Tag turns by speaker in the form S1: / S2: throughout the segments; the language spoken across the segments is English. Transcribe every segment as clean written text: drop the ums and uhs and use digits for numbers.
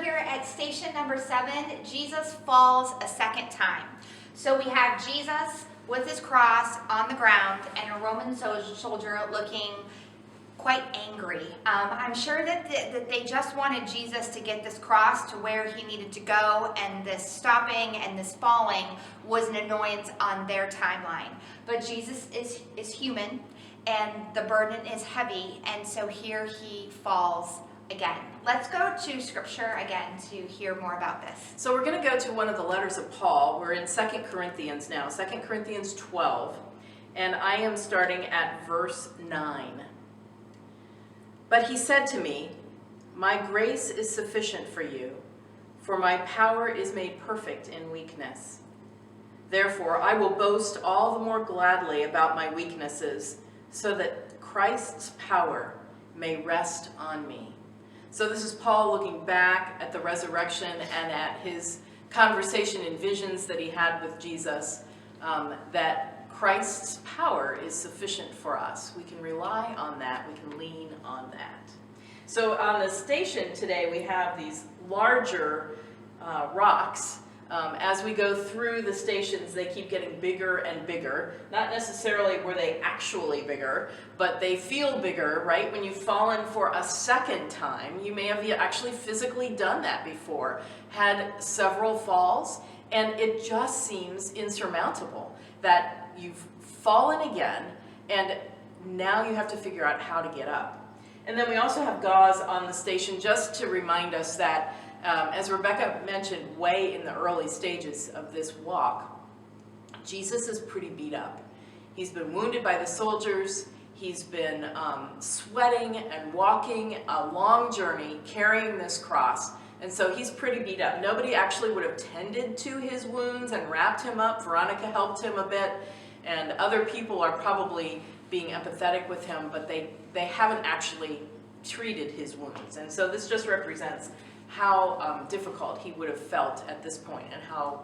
S1: are here at station number 7. Jesus falls a second time. So we have Jesus with his cross on the ground and a Roman soldier looking quite angry. I'm sure that they just wanted Jesus to get this cross to where he needed to go, and this stopping and this falling was an annoyance on their timeline. But Jesus is human, and the burden is heavy, and so here he falls again. Let's go to scripture again to hear more about this.
S2: So we're going to go to one of the letters of Paul. We're in 2 Corinthians now, 2 Corinthians 12, and I am starting at verse 9. But he said to me, "My grace is sufficient for you, for my power is made perfect in weakness. Therefore, I will boast all the more gladly about my weaknesses, so that Christ's power may rest on me." So this is Paul looking back at the resurrection and at his conversation and visions that he had with Jesus, that Christ's power is sufficient for us. We can rely on that. We can lean on that. So on the station today, we have these larger rocks. As we go through the stations, they keep getting bigger and bigger. Not necessarily were they actually bigger, but they feel bigger, right? When you've fallen for a second time, you may have actually physically done that before, had several falls, and it just seems insurmountable that you've fallen again, and now you have to figure out how to get up. And then we also have gauze on the station just to remind us that, as Rebecca mentioned way in the early stages of this walk, Jesus is pretty beat up. He's been wounded by the soldiers. He's been sweating and walking a long journey carrying this cross. And so he's pretty beat up. Nobody actually would have tended to his wounds and wrapped him up. Veronica helped him a bit, and other people are probably being empathetic with him, but they haven't actually treated his wounds. And so this just represents how difficult he would have felt at this point, and how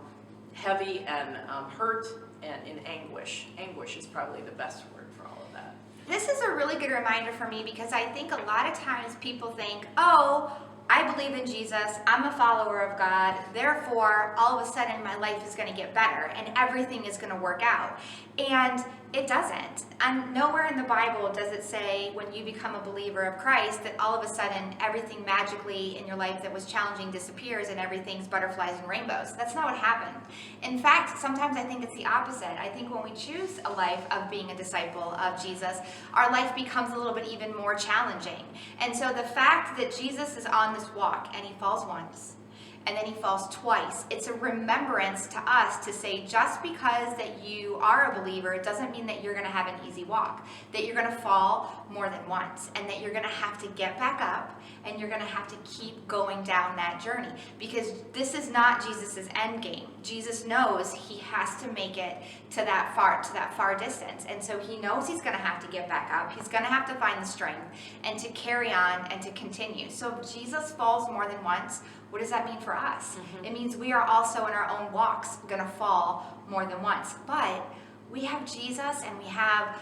S2: heavy and hurt and in anguish. Anguish is probably the best word for all of that.
S1: This is a really good reminder for me, because I think a lot of times people think, oh, I believe in Jesus, I'm a follower of God, therefore all of a sudden my life is going to get better and everything is going to work out. And it doesn't. And nowhere in the Bible does it say when you become a believer of Christ that all of a sudden everything magically in your life that was challenging disappears and everything's butterflies and rainbows. That's not what happened. In fact, sometimes I think it's the opposite. I think when we choose a life of being a disciple of Jesus, our life becomes a little bit even more challenging. And so the fact that Jesus is on this walk and he falls once, and then he falls twice. It's a remembrance to us to say, just because that you are a believer, it doesn't mean that you're going to have an easy walk, that you're going to fall more than once, and that you're going to have to get back up, and you're going to have to keep going down that journey, because this is not Jesus's end game. Jesus knows he has to make it to that far distance, and so he knows he's going to have to get back up. He's going to have to find the strength and to carry on and to continue. So if Jesus falls more than once, what does that mean for us? It means we are also in our own walks going to fall more than once. But we have Jesus, and we have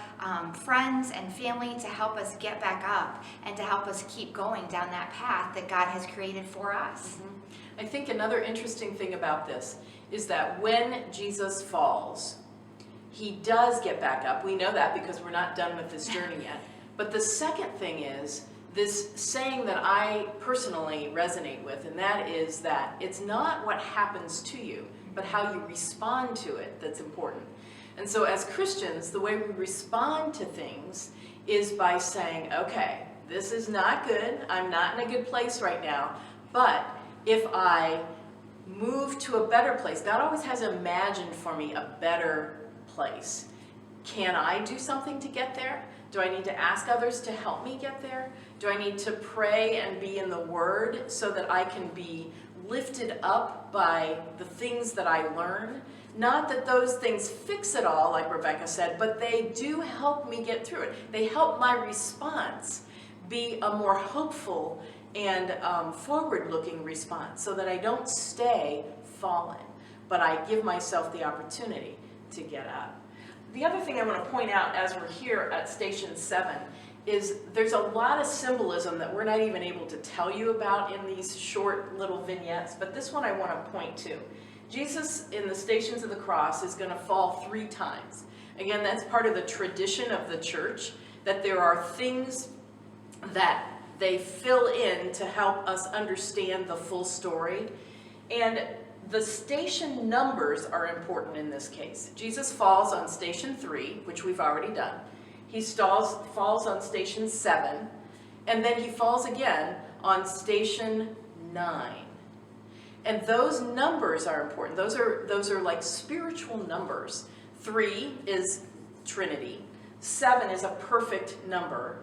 S1: friends and family to help us get back up and to help us keep going down that path that God has created for us.
S2: I think another interesting thing about this is that when Jesus falls, he does get back up. We know that because we're not done with this journey yet. But the second thing is this saying that I personally resonate with, and that is that it's not what happens to you, but how you respond to it that's important. And so as Christians, the way we respond to things is by saying, okay, this is not good, I'm not in a good place right now, but if I move to a better place, God always has imagined for me a better place. Can I do something to get there? Do I need to ask others to help me get there? Do I need to pray and be in the Word so that I can be lifted up by the things that I learn? Not that those things fix it all, like Rebecca said, but they do help me get through it. They help my response be a more hopeful and forward-looking response, so that I don't stay fallen, but I give myself the opportunity to get up. The other thing I want to point out as we're here at Station 7 is there's a lot of symbolism that we're not even able to tell you about in these short little vignettes, but this one I want to point to. Jesus in the Stations of the Cross is going to fall 3 times. Again, that's part of the tradition of the church, that there are things that they fill in to help us understand the full story. And the station numbers are important in this case. Jesus falls on station 3, which we've already done. He falls on station 7, and then he falls again on station 9. And those numbers are important. Those are like spiritual numbers. 3 is Trinity. 7 is a perfect number.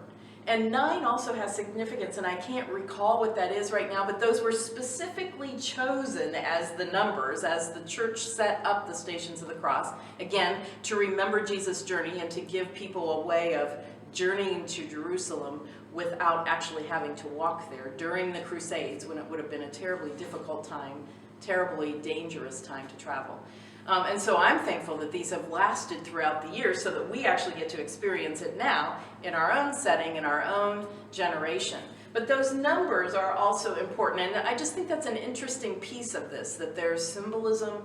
S2: And 9 also has significance, and I can't recall what that is right now, but those were specifically chosen as the numbers, as the church set up the Stations of the Cross, again, to remember Jesus' journey and to give people a way of journeying to Jerusalem without actually having to walk there during the Crusades, when it would have been a terribly difficult time, terribly dangerous time to travel. And so I'm thankful that these have lasted throughout the years so that we actually get to experience it now in our own setting, in our own generation. But those numbers are also important, and I just think that's an interesting piece of this, that there's symbolism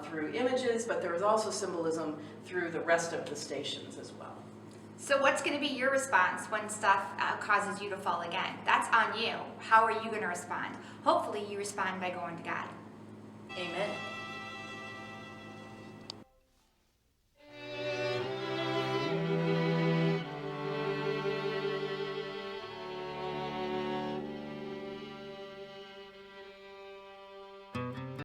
S2: through images, but there's also symbolism through the rest of the stations as well.
S1: So what's going to be your response when stuff causes you to fall again? That's on you. How are you going to respond? Hopefully you respond by going to God.
S2: Amen.